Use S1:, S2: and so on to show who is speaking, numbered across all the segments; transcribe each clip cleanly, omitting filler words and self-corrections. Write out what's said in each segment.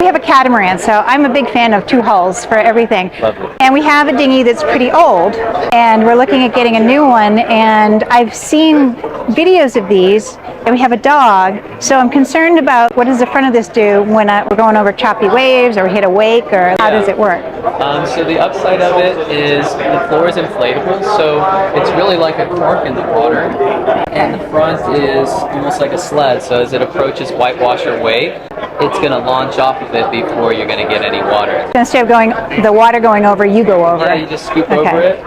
S1: We have a catamaran, so I'm a big fan of two hulls for everything.
S2: Lovely.
S1: And we have a dinghy that's pretty old, and we're looking at getting a new one, and I've seen videos of these, and we have a dog, so I'm concerned about what does the front of this do when we're going over choppy waves or hit a wake, or how does it work?
S2: So the upside of it is the floor is inflatable, so it's really like a cork in the water, and the front is almost like a sled, so as it approaches whitewash or wake, it's going to launch off of it before you're going to get any water.
S1: Instead of the water going over, you go over.
S2: Yeah, you just scoop over it.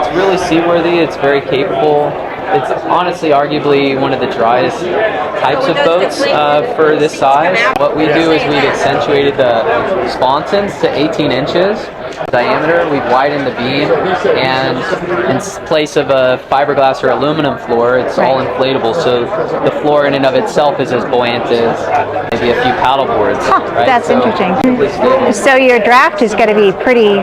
S2: It's really seaworthy, it's very capable. It's honestly arguably one of the driest types of boats for this size. What we do is we've accentuated the sponsons to 18 inches diameter. We've widened the beam, and in place of a fiberglass or aluminum floor, it's all inflatable, so the floor in and of itself is as buoyant as maybe a few paddle boards. Right?
S1: That's interesting. So your draft is going to be pretty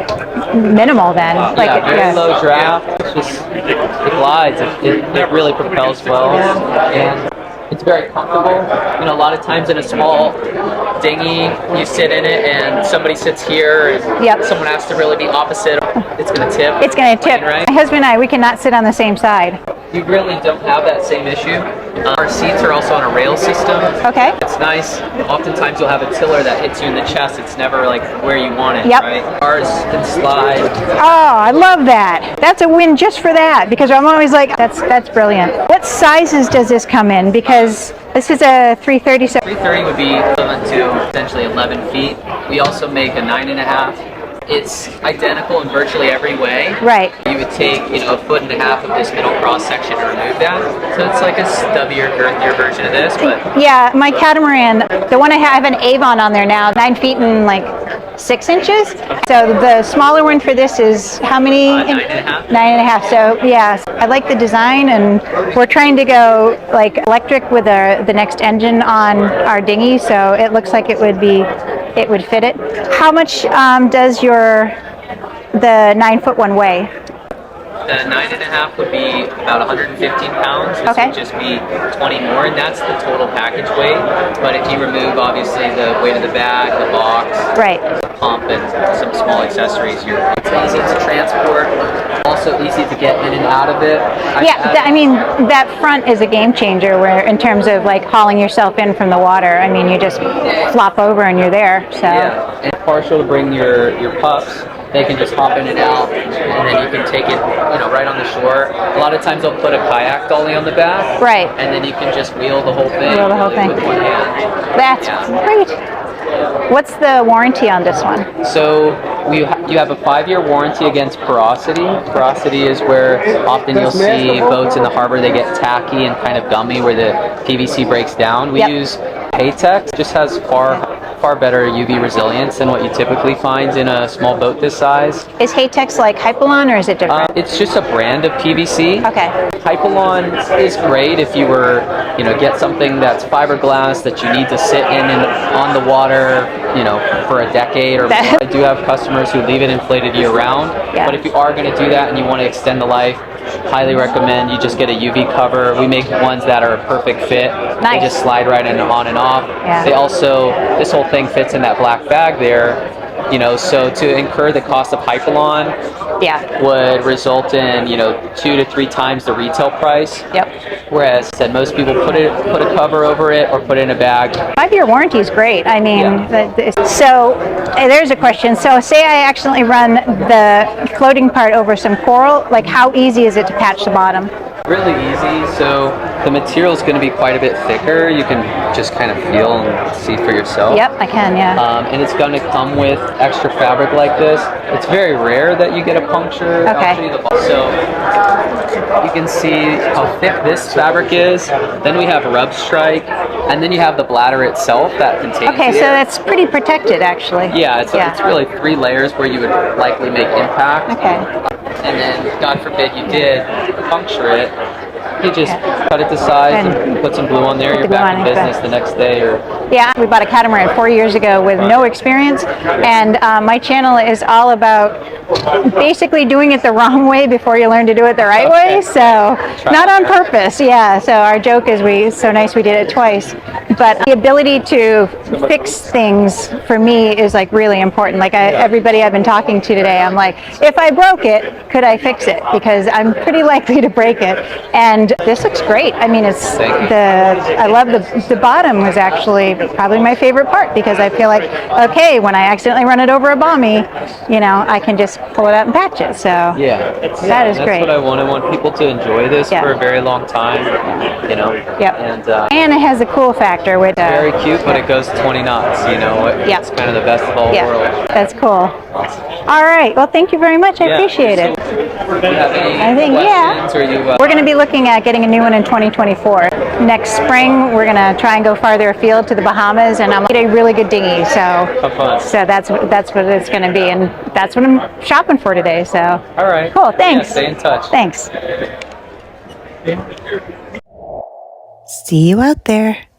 S1: minimal then.
S2: Very low draft. It glides. It really propels well, and it's very comfortable. You know, a lot of times in a small dinghy, you sit in it and somebody sits here and someone has to really be opposite. It's going to tip.
S1: It's going to tip.
S2: Right?
S1: My husband and I, we cannot sit on the same side.
S2: You really don't have that same issue. Our seats are also on a rail system.
S1: Okay.
S2: It's nice. Oftentimes you'll have a tiller that hits you in the chest. It's never like where you want it,
S1: Yep.
S2: right? Ours can slide.
S1: Oh, I love that. That's a win just for that, because I'm always like, that's brilliant. What sizes does this come in? Because this is a 330.
S2: 330 would be equivalent to essentially 11 feet. We also make a 9.5. It's identical in virtually every way.
S1: Right.
S2: You would take, a foot and a half of this middle cross section to remove that. So it's like a stubbier, girthier version of this, but
S1: yeah, my catamaran, the one I have an Avon on there now, 9 feet and like 6 inches. So the smaller one for this is how many?
S2: 9.5.
S1: 9.5. So yeah, I like the design, and we're trying to go like electric with the next engine on our dinghy. So it looks like it would fit it. How much does the 9-foot one weigh?
S2: The 9.5 would be about 115 pounds. This would just be 20 more, and that's the total package weight. But if you remove, obviously, the weight of the bag, the box, the pump, and some small accessories, it's easy to transport, also easy to get in and out of it.
S1: I mean, that front is a game changer where in terms of like hauling yourself in from the water. I mean, you just flop over and you're there. So.
S2: Yeah, and partial to bring your pups. They can just hop in and out, and then you can take it, right on the shore. A lot of times they'll put a kayak dolly on the back,
S1: right,
S2: and then you can just wheel the whole thing. With one hand.
S1: That's great. What's the warranty on this one?
S2: So you have a 5-year warranty against porosity. Porosity is where often you'll see boats in the harbor, they get tacky and kind of gummy where the PVC breaks down. We use Haytex. Just has far better UV resilience than what you typically find in a small boat this size.
S1: Is Haytex like Hypalon, or is it different?
S2: It's just a brand of PVC.
S1: Okay.
S2: Hypalon is great if you were, get something that's fiberglass that you need to sit in on the water, for a decade or more. I do have customers who leave it inflated year round, but if you are going to do that and you want to extend the life, highly recommend you just get a UV cover. We make ones that are a perfect fit. Nice. They just slide right on and off. Yeah. They also, this whole thing fits in that black bag there, so to incur the cost of Hypalon would result in, 2 to 3 times the retail price.
S1: Yep.
S2: Whereas, said most people put a cover over it or put it in a bag.
S1: 5-year warranty is great. I mean, so there's a question. So say I accidentally run the floating part over some coral, like how easy is it to patch the bottom?
S2: Really easy. So the material is going to be quite a bit thicker. You can just kind of feel and see for yourself.
S1: Yep, I can,
S2: and it's going to come with extra fabric like this. It's very rare that you get a puncture.
S1: Okay.
S2: So you can see how thick this fabric is. Then we have rub strike, and then you have the bladder itself that contains
S1: Okay, so that's pretty protected, actually.
S2: Yeah, it's really 3 layers where you would likely make impact.
S1: Okay.
S2: And then, God forbid you did puncture it, You just cut it to size and put some glue on there. You're back in business the next day. Or
S1: yeah, we bought a catamaran 4 years ago with no experience, and my channel is all about basically doing it the wrong way before you learn to do it the right way. So not on purpose. Yeah. So our joke is so nice we did it twice. But the ability to fix things for me is like really important. Like everybody I've been talking to today, I'm like, if I broke it, could I fix it? Because I'm pretty likely to break it. And this looks great. I mean, I love the bottom was actually probably my favorite part, because I feel like, okay, when I accidentally run it over a bommy, I can just pull it out and patch it. So
S2: yeah,
S1: that is
S2: that's
S1: great.
S2: What I want. I want people to enjoy this for a very long time.
S1: Yep. And it has a cool factor with
S2: very cute, but it goes 20 knots. It's kind of the best of all worlds.
S1: That's cool. All right. Well, thank you very much. I appreciate it.
S2: Do you have any questions? Or
S1: We're going to be looking at getting a new one in 2024. Next spring, we're going to try and go farther afield to the Bahamas, and I'm going to get a really good dinghy. So that's what it's going to be, and that's what I'm shopping for today. So
S2: all right.
S1: Cool. Thanks.
S2: Yeah, stay in touch.
S1: Thanks.
S3: See you out there.